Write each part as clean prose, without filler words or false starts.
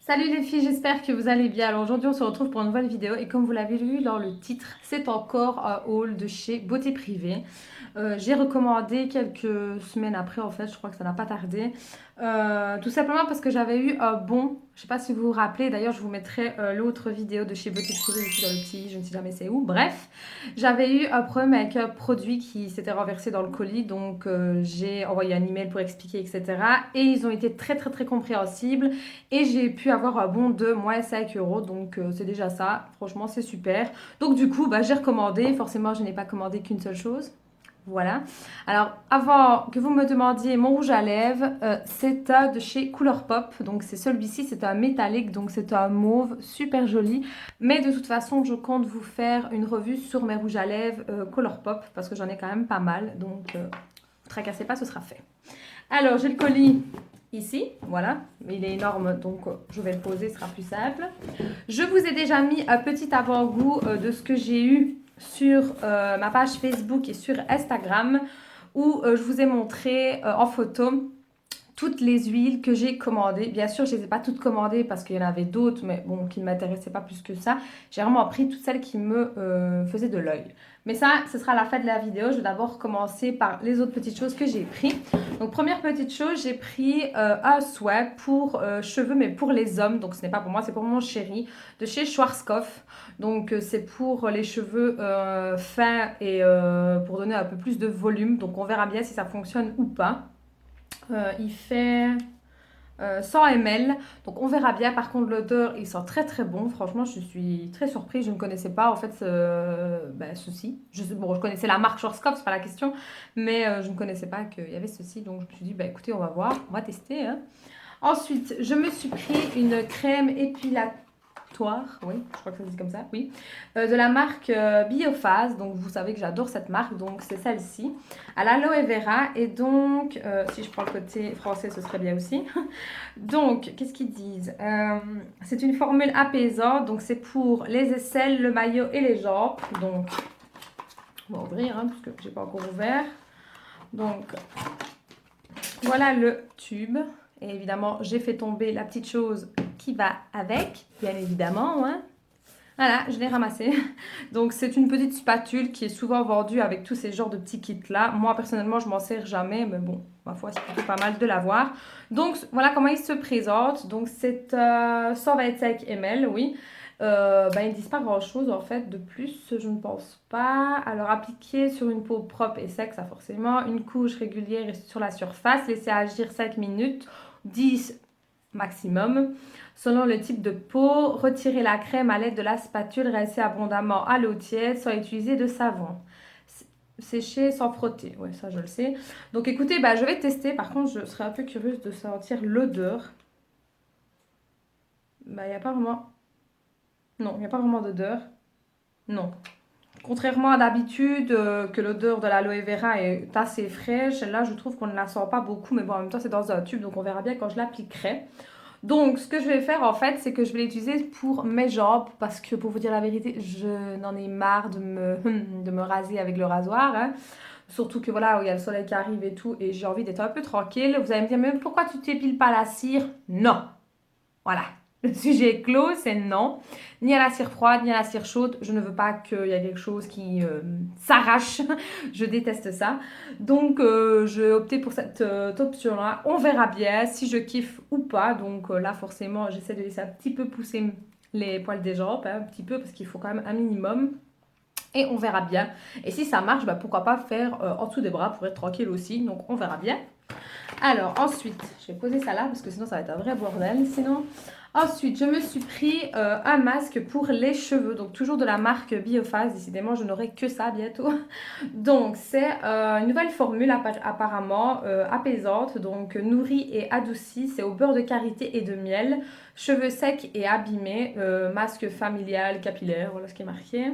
Salut les filles, j'espère que vous allez bien. Alors aujourd'hui on se retrouve pour une nouvelle vidéo et comme vous l'avez lu dans le titre, c'est encore un haul de chez Beauté Privée. J'ai recommandé quelques semaines après en fait, je crois que ça n'a pas tardé. Tout simplement parce que j'avais eu un bon, je sais pas si vous vous rappelez, d'ailleurs je vous mettrai l'autre vidéo de chez Beauté Privée ici dans le petit, je ne sais jamais c'est où. Bref, j'avais eu un problème avec un produit qui s'était renversé dans le colis, donc j'ai envoyé un email pour expliquer etc. Et ils ont été très compréhensibles. Et j'ai pu avoir un bon de moins 5 euros, donc c'est déjà ça. Franchement, c'est super. Donc du coup, bah, j'ai recommandé. Forcément, je n'ai pas commandé qu'une seule chose. Voilà. Alors, avant que vous me demandiez mon rouge à lèvres, c'est un de chez Colourpop. Donc, c'est celui-ci, c'est un métallique, donc c'est un mauve super joli. Mais de toute façon, je compte vous faire une revue sur mes rouges à lèvres Colourpop parce que j'en ai quand même pas mal. Donc, ne vous tracassez pas, ce sera fait. Alors, j'ai le colis ici, voilà. Il est énorme, donc je vais le poser, ce sera plus simple. Je vous ai déjà mis un petit avant-goût de ce que j'ai eu sur ma page Facebook et sur Instagram, où je vous ai montré en photo toutes les huiles que j'ai commandées. Bien sûr, je ne les ai pas toutes commandées parce qu'il y en avait d'autres, mais bon, qui ne m'intéressaient pas plus que ça. J'ai vraiment pris toutes celles qui me faisaient de l'œil. Mais ça, ce sera la fin de la vidéo. Je vais d'abord commencer par les autres petites choses que j'ai pris. Donc, première petite chose, j'ai pris un souhait pour cheveux, mais pour les hommes. Donc, ce n'est pas pour moi, c'est pour mon chéri, de chez Schwarzkopf. Donc, c'est pour les cheveux fins et pour donner un peu plus de volume. Donc, on verra bien si ça fonctionne ou pas. Il fait 100 ml. Donc on verra bien. Par contre, l'odeur, il sent très bon. Franchement, je suis très surprise. Je ne connaissais pas en fait ceci. Bon, je connaissais la marque Schwarzkopf, c'est pas la question. Mais je ne connaissais pas qu'il y avait ceci. Donc je me suis dit, bah écoutez, on va voir. On va tester, hein. Ensuite, je me suis pris une crème épilatoire, oui, je crois que ça se dit comme ça, oui, de la marque Biophase. Donc, vous savez que j'adore cette marque, donc c'est celle-ci, à l'aloe vera. Et donc, si je prends le côté français, ce serait bien aussi. Donc, qu'est-ce qu'ils disent? C'est une formule apaisante, donc c'est pour les aisselles, le maillot et les jambes. Donc, on va ouvrir, hein, parce que j'ai pas encore ouvert. Donc, voilà le tube. Et évidemment, j'ai fait tomber la petite chose qui va avec, bien évidemment, hein. Voilà, je l'ai ramassé. Donc, c'est une petite spatule qui est souvent vendue avec tous ces genres de petits kits-là. Moi, personnellement, je m'en sers jamais, mais bon, ma foi, c'est plutôt pas mal de l'avoir. Donc, voilà comment il se présente. Donc, c'est 125 ml, oui. Ils ne disent pas grand-chose, en fait, de plus, je ne pense pas. Alors, appliquer sur une peau propre et sec, ça forcément. Une couche régulière sur la surface. Laisser agir 5 minutes, 10 maximum. Selon le type de peau, retirez la crème à l'aide de la spatule, rincez abondamment à l'eau tiède, sans utiliser de savon. Sécher sans frotter, ouais, ça je le sais. Donc écoutez, bah, je vais tester. Par contre, je serais un peu curieuse de sentir l'odeur. Bah, il n'y a pas vraiment. Non, il n'y a pas vraiment d'odeur. Non. Contrairement à d'habitude, que l'odeur de l'aloe vera est assez fraîche, là je trouve qu'on ne la sent pas beaucoup, mais bon, en même temps c'est dans un tube, donc on verra bien quand je l'appliquerai. Donc, ce que je vais faire en fait, c'est que je vais l'utiliser pour mes jambes parce que pour vous dire la vérité, je n'en ai marre de me raser avec le rasoir, hein. Surtout que voilà, il y a le soleil qui arrive et tout, et j'ai envie d'être un peu tranquille. Vous allez me dire, mais pourquoi tu t'épiles pas la cire? Non, voilà. Le sujet est clos, c'est non. Ni à la cire froide, ni à la cire chaude. Je ne veux pas qu'il y ait quelque chose qui s'arrache. Je déteste ça. Donc, je vais opter pour cette option-là. On verra bien si je kiffe ou pas. Donc là, forcément, j'essaie de laisser un petit peu pousser les poils des jambes, hein, un petit peu, parce qu'il faut quand même un minimum. Et on verra bien. Et si ça marche, bah, pourquoi pas faire en dessous des bras pour être tranquille aussi. Donc, on verra bien. Alors, ensuite, je vais poser ça là parce que sinon ça va être un vrai bordel. Sinon, ensuite, je me suis pris un masque pour les cheveux. Donc, toujours de la marque Biophase. Décidément, je n'aurai que ça bientôt. Donc, c'est une nouvelle formule apparemment apaisante. Donc, nourrie et adoucie. C'est au beurre de karité et de miel. Cheveux secs et abîmés. Masque familial, capillaire. Voilà ce qui est marqué.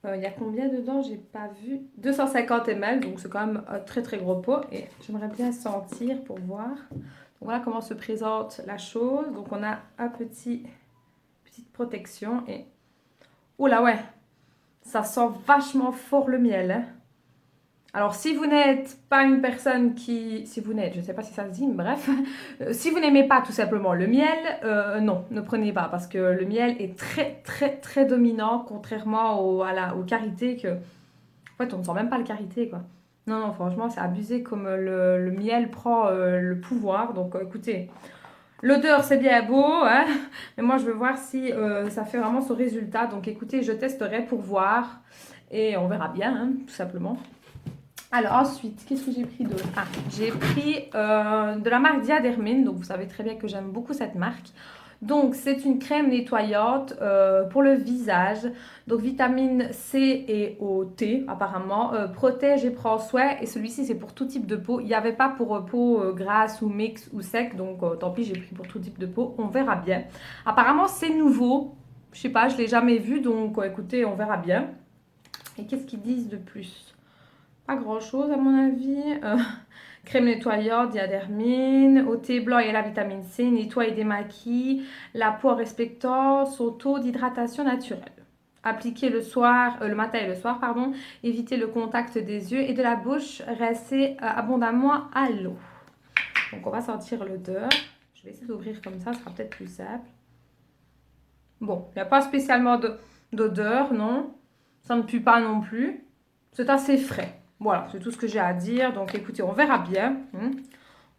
Il y a combien dedans? J'ai pas vu. 250 ml, donc c'est quand même un très gros pot. Et j'aimerais bien sentir pour voir. Donc voilà comment se présente la chose. Donc on a un petite protection et... Oh là ouais, ça sent vachement fort le miel, hein. Alors, si vous n'êtes pas une personne qui... Si vous n'êtes, je ne sais pas si ça se dit, mais bref. Si vous n'aimez pas tout simplement le miel, non, ne prenez pas. Parce que le miel est très, très, très dominant, contrairement au karité, que... En fait, on ne sent même pas le karité, quoi. Non, non, franchement, c'est abusé comme le miel prend le pouvoir. Donc, écoutez, l'odeur, c'est bien beau, hein, mais moi, je veux voir si ça fait vraiment ce résultat. Donc, écoutez, je testerai pour voir et on verra bien, hein, tout simplement. Alors, ensuite, qu'est-ce que j'ai pris d'autre? Ah, j'ai pris de la marque Diadermine. Donc, vous savez très bien que j'aime beaucoup cette marque. Donc, c'est une crème nettoyante pour le visage. Donc, vitamine C et O, T, apparemment. Protège et prend soin. Et celui-ci, c'est pour tout type de peau. Il n'y avait pas pour peau grasse ou mix ou sec. Donc, tant pis, j'ai pris pour tout type de peau. On verra bien. Apparemment, c'est nouveau. Je sais pas, je ne l'ai jamais vu. Donc, écoutez, on verra bien. Et qu'est-ce qu'ils disent de plus? Pas grand-chose à mon avis. Crème nettoyante, diadermine, au thé blanc et la vitamine C, nettoie et démaquille la peau en respectant son taux d'hydratation naturelle. Appliquer le soir, le matin et le soir, pardon. Éviter le contact des yeux et de la bouche. Rester abondamment à l'eau. Donc on va sentir l'odeur. Je vais essayer d'ouvrir comme ça sera peut-être plus simple. Bon, il n'y a pas spécialement d'odeur, non. Ça ne pue pas non plus. C'est assez frais. Voilà, c'est tout ce que j'ai à dire. Donc écoutez, on verra bien. On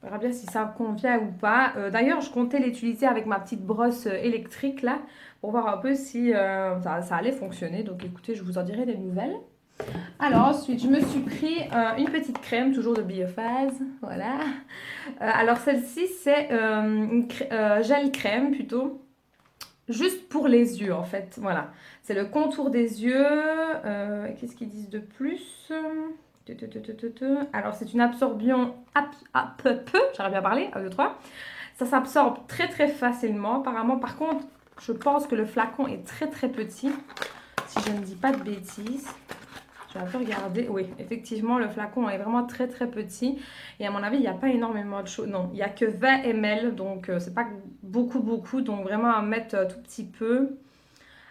verra bien si ça convient ou pas. D'ailleurs, je comptais l'utiliser avec ma petite brosse électrique là, pour voir un peu si ça allait fonctionner. Donc écoutez, je vous en dirai des nouvelles. Alors ensuite, je me suis pris une petite crème, toujours de Biophase. Voilà. Alors celle-ci, c'est une gel crème plutôt. Juste pour les yeux en fait, voilà. C'est le contour des yeux. Qu'est-ce qu'ils disent de plus? Alors c'est une absorption j'arrive bien à parler, 1, 2, 3. Ça s'absorbe très très facilement apparemment. Par contre, je pense que le flacon est très très petit. Si je ne dis pas de bêtises. Je vais un peu regarder. Oui, effectivement, le flacon est vraiment très très petit. Et à mon avis, il n'y a pas énormément de choses. Non, il n'y a que 20 ml. Donc, c'est pas beaucoup, beaucoup. Donc, vraiment à mettre tout petit peu.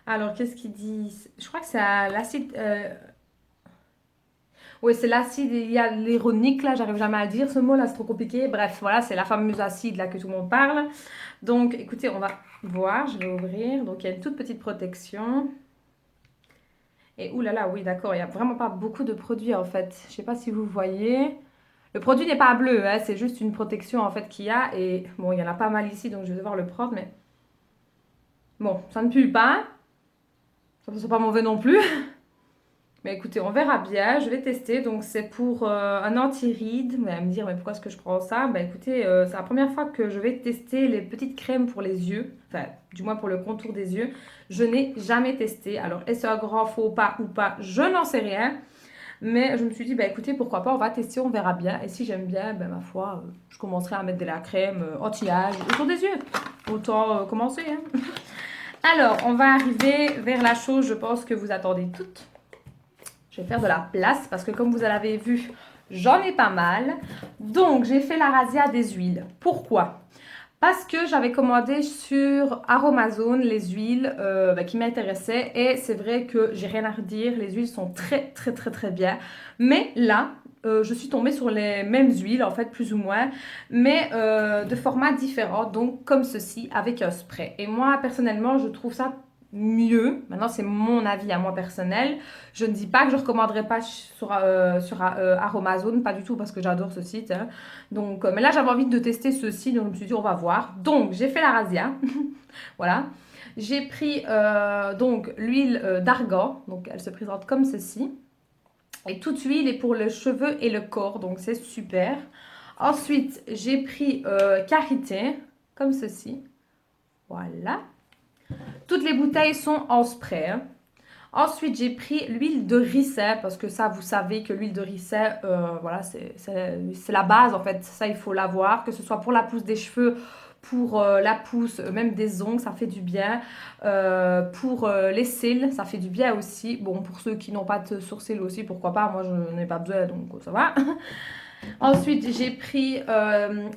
Alors, qu'est-ce qu'ils disent? Je crois que c'est l'acide. Oui, c'est l'acide hyaluronique. Là, j'arrive jamais à le dire ce mot. Là, c'est trop compliqué. Bref, voilà, c'est la fameuse acide là que tout le monde parle. Donc, écoutez, on va voir. Je vais ouvrir. Donc, il y a une toute petite protection. Et oulala, oui, d'accord, il n'y a vraiment pas beaucoup de produits en fait. Je ne sais pas si vous voyez. Le produit n'est pas bleu, hein, c'est juste une protection en fait qu'il y a. Et bon, il y en a pas mal ici, donc je vais devoir le prendre. Mais bon, ça ne pue pas. Ça ne sent pas mauvais non plus. Mais écoutez, on verra bien. Je vais tester. Donc, c'est pour un anti-rides. Vous allez me dire, mais pourquoi est-ce que je prends ça? Bah écoutez, c'est la première fois que je vais tester les petites crèmes pour les yeux. Enfin, du moins pour le contour des yeux. Je n'ai jamais testé. Alors, est-ce un grand faux pas ou pas? Je n'en sais rien. Mais je me suis dit, bah écoutez, pourquoi pas, on va tester, on verra bien. Et si j'aime bien, ben ma foi, je commencerai à mettre de la crème anti-âge autour des yeux. Autant commencer, hein. Alors, on va arriver vers la chose, je pense que vous attendez toutes. Je vais faire de la place parce que comme vous l'avez vu, j'en ai pas mal. Donc, j'ai fait la razzia des huiles. Pourquoi? Parce que j'avais commandé sur Aromazone les huiles qui m'intéressaient. Et c'est vrai que j'ai rien à redire. Les huiles sont très, très, très, très bien. Mais là, je suis tombée sur les mêmes huiles, en fait, plus ou moins. Mais de formats différents. Donc, comme ceci, avec un spray. Et moi, personnellement, je trouve ça mieux. Maintenant, c'est mon avis à moi personnel. Je ne dis pas que je ne recommanderais pas sur Aromazone. Pas du tout, parce que j'adore ce site. Hein. Donc, mais là, j'avais envie de tester ceci, donc je me suis dit, on va voir. Donc, j'ai fait la razzia. Voilà. J'ai pris donc l'huile d'argan. Donc, elle se présente comme ceci. Et toute l'huile est pour les cheveux et le corps, donc c'est super. Ensuite, j'ai pris karité, comme ceci. Voilà. Toutes les bouteilles sont en spray. Hein. Ensuite, j'ai pris l'huile de ricin, parce que ça, vous savez que l'huile de ricin, voilà, c'est la base, en fait. Ça, il faut l'avoir, que ce soit pour la pousse des cheveux, pour la pousse, même des ongles, ça fait du bien. Pour les cils, ça fait du bien aussi. Bon, pour ceux qui n'ont pas de sourcils aussi, pourquoi pas. Moi, je n'en ai pas besoin, donc ça va. Ensuite, j'ai pris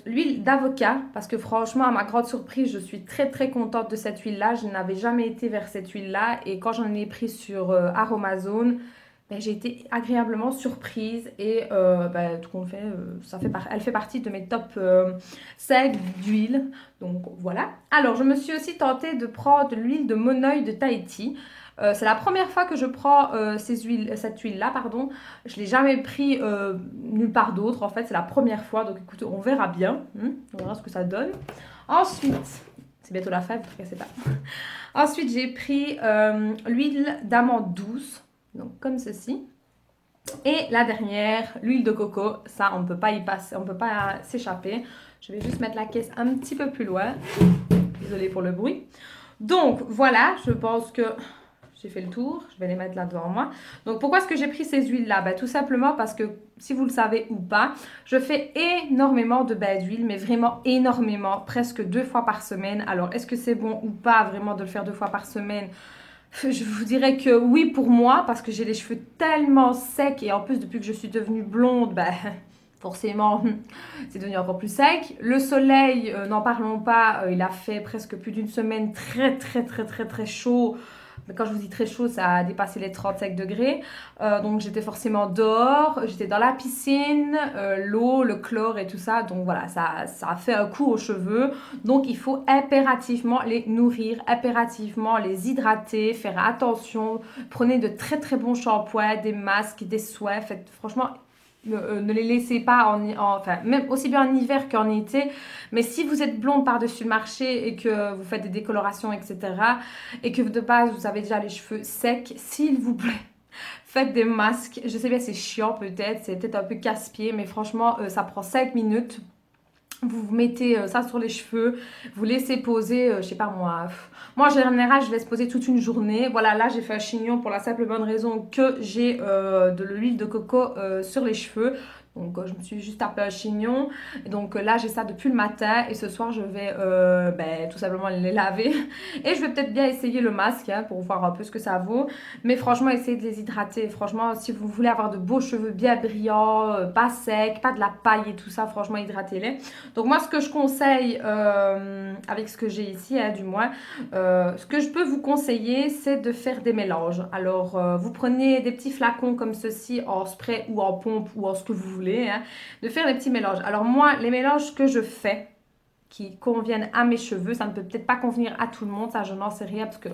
l'huile d'avocat parce que franchement, à ma grande surprise, je suis très très contente de cette huile-là. Je n'avais jamais été vers cette huile-là et quand j'en ai pris sur Aromazone, ben, j'ai été agréablement surprise et ben, tout compte fait, elle fait partie de mes top 5 d'huile. Donc voilà. Alors, je me suis aussi tentée de prendre l'huile de Monoeil de Tahiti. C'est la première fois que je prends cette huile-là, pardon. Je ne l'ai jamais pris nulle part d'autre. En fait, c'est la première fois. Donc écoute, on verra bien. On verra ce que ça donne. Ensuite, c'est bientôt la fête, ne cassez pas. Ensuite, j'ai pris l'huile d'amande douce, donc comme ceci. Et la dernière, l'huile de coco. Ça, on ne peut pas y passer, on ne peut pas s'échapper. Je vais juste mettre la caisse un petit peu plus loin. Désolée pour le bruit. Donc, voilà, je pense que j'ai fait le tour. Je vais les mettre là devant moi. Donc, pourquoi est-ce que j'ai pris ces huiles-là? Ben, tout simplement parce que, si vous le savez ou pas, je fais énormément de bains d'huile, mais vraiment énormément, presque 2 fois par semaine. Alors, est-ce que c'est bon ou pas vraiment de le faire 2 fois par semaine? Je vous dirais que oui pour moi, parce que j'ai les cheveux tellement secs et en plus depuis que je suis devenue blonde, ben, forcément c'est devenu encore plus sec. Le soleil, n'en parlons pas, il a fait presque plus d'une semaine très très très très très chaud. Mais quand je vous dis très chaud, ça a dépassé les 35 degrés. Donc j'étais forcément dehors, j'étais dans la piscine, l'eau, le chlore et tout ça. Donc voilà, ça a fait un coup aux cheveux. Donc il faut impérativement les nourrir, impérativement les hydrater, faire attention. Prenez de très très bons shampoings, des masques, des soins. Faites, franchement, ne les laissez pas enfin, même aussi bien en hiver qu'en été. Mais si vous êtes blonde par-dessus le marché et que vous faites des décolorations, etc., et que de base vous avez déjà les cheveux secs, s'il vous plaît, faites des masques. Je sais bien, c'est chiant peut-être, c'est peut-être un peu casse-pied, mais franchement, ça prend 5 minutes. Vous mettez ça sur les cheveux, vous laissez poser, je sais pas moi. Moi, en général, je laisse poser toute une journée. Voilà, là, j'ai fait un chignon pour la simple et bonne raison que j'ai de l'huile de coco sur les cheveux. Donc, je me suis juste tapé un chignon. Et donc, là, j'ai ça depuis le matin. Et ce soir, je vais ben, tout simplement les laver. Et je vais peut-être bien essayer le masque hein, pour voir un peu ce que ça vaut. Mais franchement, essayez de les hydrater. Franchement, si vous voulez avoir de beaux cheveux bien brillants, pas secs, pas de la paille et tout ça, franchement, hydratez-les. Donc moi, ce que je conseille, avec ce que j'ai ici, hein, du moins, ce que je peux vous conseiller, c'est de faire des mélanges. Alors, vous prenez des petits flacons comme ceci, en spray ou en pompe ou en ce que vous voulez, hein, de faire des petits mélanges. Alors moi, les mélanges que je fais, qui conviennent à mes cheveux, ça ne peut peut-être pas convenir à tout le monde, ça je n'en sais rien parce que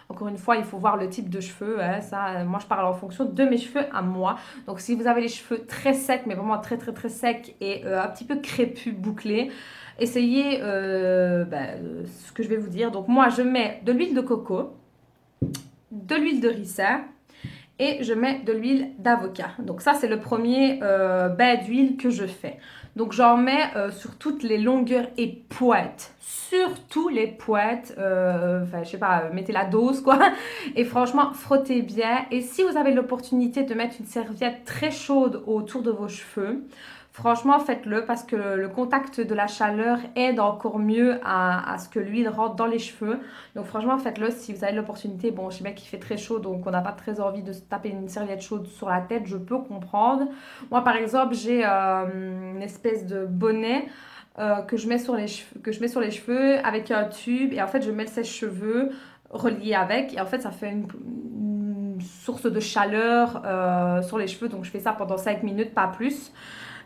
encore une fois il faut voir le type de cheveux, hein, ça moi je parle en fonction de mes cheveux à moi. Donc si vous avez les cheveux très secs mais vraiment très très très secs et un petit peu crépus bouclés, essayez ce que je vais vous dire. Donc moi je mets de l'huile de coco, de l'huile de ricin et je mets de l'huile d'avocat. Donc ça c'est le premier bain d'huile que je fais. Donc j'en mets sur toutes les longueurs et pointes. Surtout les pointes. Enfin je sais pas, mettez la dose quoi. Et franchement frottez bien. Et si vous avez l'opportunité de mettre une serviette très chaude autour de vos cheveux, franchement, faites-le parce que le contact de la chaleur aide encore mieux à ce que l'huile rentre dans les cheveux. Donc franchement, faites-le si vous avez l'opportunité. Bon, je sais bien qu'il fait très chaud, donc on n'a pas très envie de se taper une serviette chaude sur la tête, je peux comprendre. Moi, par exemple, j'ai une espèce de bonnet que je mets sur les cheveux avec un tube et en fait, je mets le sèche-cheveux relié avec et en fait, ça fait une source de chaleur sur les cheveux. Donc je fais ça pendant 5 minutes, pas plus.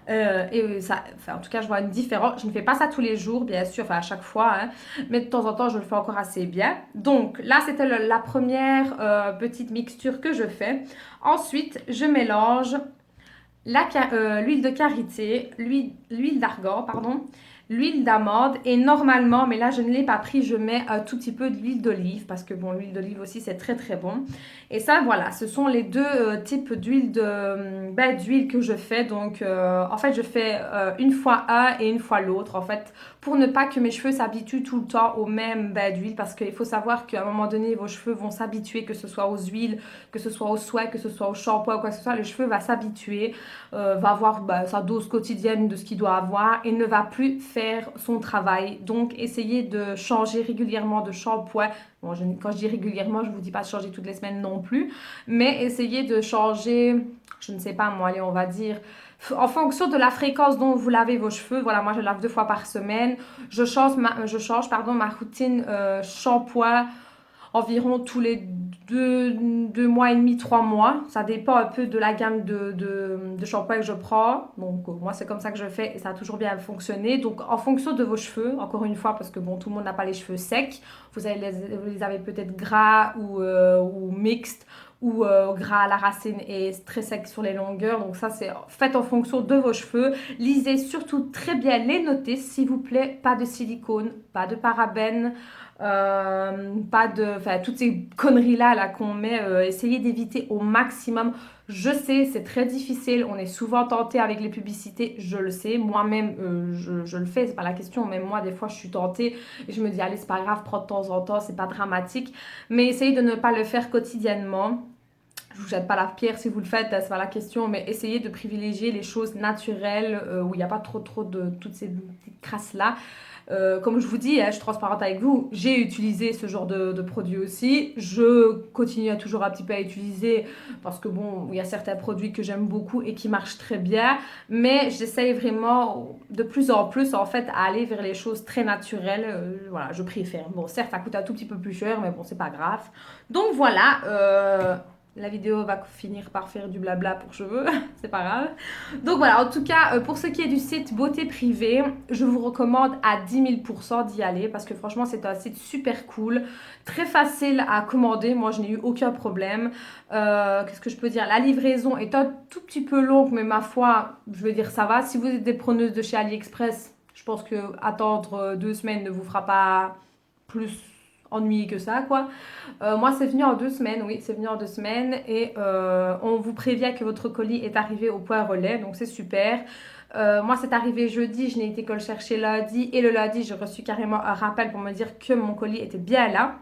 Et ça, enfin, en tout cas, je vois une différence. Je ne fais pas ça tous les jours, bien sûr, enfin à chaque fois, hein, mais de temps en temps, je le fais encore assez bien. Donc là, c'était la première petite mixture que je fais. Ensuite, je mélange l'huile de karité, l'huile d'argan, pardon, l'huile d'amande et normalement, mais là je ne l'ai pas pris, je mets un tout petit peu d'huile d'olive parce que bon, l'huile d'olive aussi c'est très très bon. Et ça voilà, ce sont les deux types d'huile que je fais. Donc en fait je fais une fois un et une fois l'autre en fait pour ne pas que mes cheveux s'habituent tout le temps au même bain d'huile parce qu'il faut savoir qu'à un moment donné vos cheveux vont s'habituer que ce soit aux huiles, que ce soit aux soins, que ce soit au shampoing ou quoi que ce soit, le cheveu va s'habituer, va avoir sa dose quotidienne de ce qu'il doit avoir et ne va plus faire son travail. Donc, essayez de changer régulièrement de shampoing. Bon, quand je dis régulièrement, je ne vous dis pas de changer toutes les semaines non plus, mais essayez de changer, je ne sais pas moi, allez, on va dire, en fonction de la fréquence dont vous lavez vos cheveux. Voilà, moi je lave 2 fois par semaine. Je change ma routine shampoing environ tous les 2 mois et demi, 3 mois. Ça dépend un peu de la gamme de shampoing que je prends. Donc moi c'est comme ça que je fais et ça a toujours bien fonctionné. Donc en fonction de vos cheveux, encore une fois, parce que bon, tout le monde n'a pas les cheveux secs. Vous les avez peut-être gras ou mixtes ou gras à la racine et très sec sur les longueurs. Donc ça c'est fait en fonction de vos cheveux. Lisez surtout très bien les noter, s'il vous plaît. Pas de silicone, pas de parabènes, pas de, enfin toutes ces conneries là qu'on met. Essayez d'éviter au maximum. Je sais, c'est très difficile. On est souvent tenté avec les publicités. Je le sais. Moi-même, je le fais. C'est pas la question. Même moi, des fois, je suis tentée. Et je me dis, allez, c'est pas grave, prends de temps en temps. C'est pas dramatique. Mais essayez de ne pas le faire quotidiennement. Je vous jette pas la pierre si vous le faites, c'est pas la question, mais essayez de privilégier les choses naturelles où il n'y a pas trop de toutes ces crasses-là. Comme je vous dis, je suis transparente avec vous, j'ai utilisé ce genre de produit aussi. Je continue à toujours un petit peu à utiliser parce que bon, il y a certains produits que j'aime beaucoup et qui marchent très bien, mais j'essaye vraiment de plus en plus en fait à aller vers les choses très naturelles. Voilà, je préfère. Bon, certes, ça coûte un tout petit peu plus cher, mais bon, c'est pas grave. Donc voilà. La vidéo va finir par faire du blabla pour cheveux, c'est pas grave. Donc voilà, en tout cas, pour ce qui est du site Beauté Privée, je vous recommande à 10 000% d'y aller parce que franchement, c'est un site super cool, très facile à commander. Moi, je n'ai eu aucun problème. Qu'est-ce que je peux dire? La livraison est un tout petit peu longue, mais ma foi, je veux dire, ça va. Si vous êtes des preneuses de chez AliExpress, je pense que attendre 2 semaines ne vous fera pas plus ennuyé que ça, quoi. Moi, c'est venu en 2 semaines, oui, c'est venu en 2 semaines et on vous prévient que votre colis est arrivé au point relais, donc c'est super. Moi, c'est arrivé jeudi, je n'ai été que le chercher lundi et le lundi, j'ai reçu carrément un rappel pour me dire que mon colis était bien là.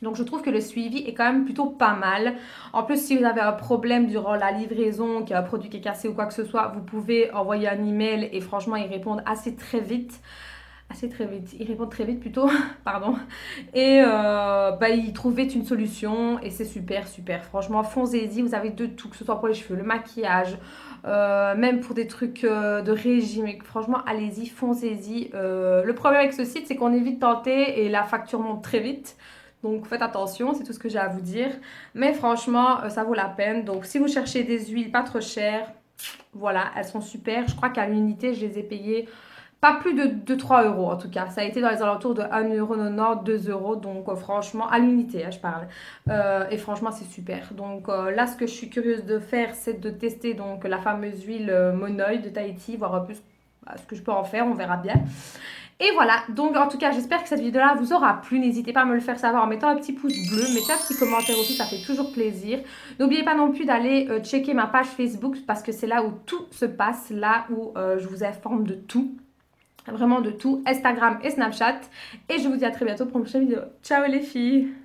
Donc je trouve que le suivi est quand même plutôt pas mal. En plus, si vous avez un problème durant la livraison, qu'il y a un produit qui est cassé ou quoi que ce soit, vous pouvez envoyer un email et franchement, ils répondent assez très vite. Assez très vite. Ils répondent très vite plutôt, pardon. Et ils trouvent vite une solution et c'est super, super. Franchement, foncez-y, vous avez de tout, que ce soit pour les cheveux, le maquillage, même pour des trucs de régime. Et franchement, allez-y, foncez-y. Le problème avec ce site, c'est qu'on est vite tenté et la facture monte très vite. Donc faites attention, c'est tout ce que j'ai à vous dire. Mais franchement, ça vaut la peine. Donc si vous cherchez des huiles pas trop chères, voilà, elles sont super. Je crois qu'à l'unité, je les ai payées pas plus de 3 euros en tout cas. Ça a été dans les alentours de 1,90 €, 2 euros. Donc franchement, à l'unité, je parle. Et franchement, c'est super. Donc là, ce que je suis curieuse de faire, c'est de tester donc la fameuse huile Monoï de Tahiti, voir un peu ce que je peux en faire. On verra bien. Et voilà, donc en tout cas, j'espère que cette vidéo-là vous aura plu. N'hésitez pas à me le faire savoir en mettant un petit pouce bleu, mettez un petit commentaire aussi, ça fait toujours plaisir. N'oubliez pas non plus d'aller checker ma page Facebook parce que c'est là où tout se passe, là où je vous informe de tout. Vraiment de tout, Instagram et Snapchat. Et je vous dis à très bientôt pour une prochaine vidéo. Ciao les filles!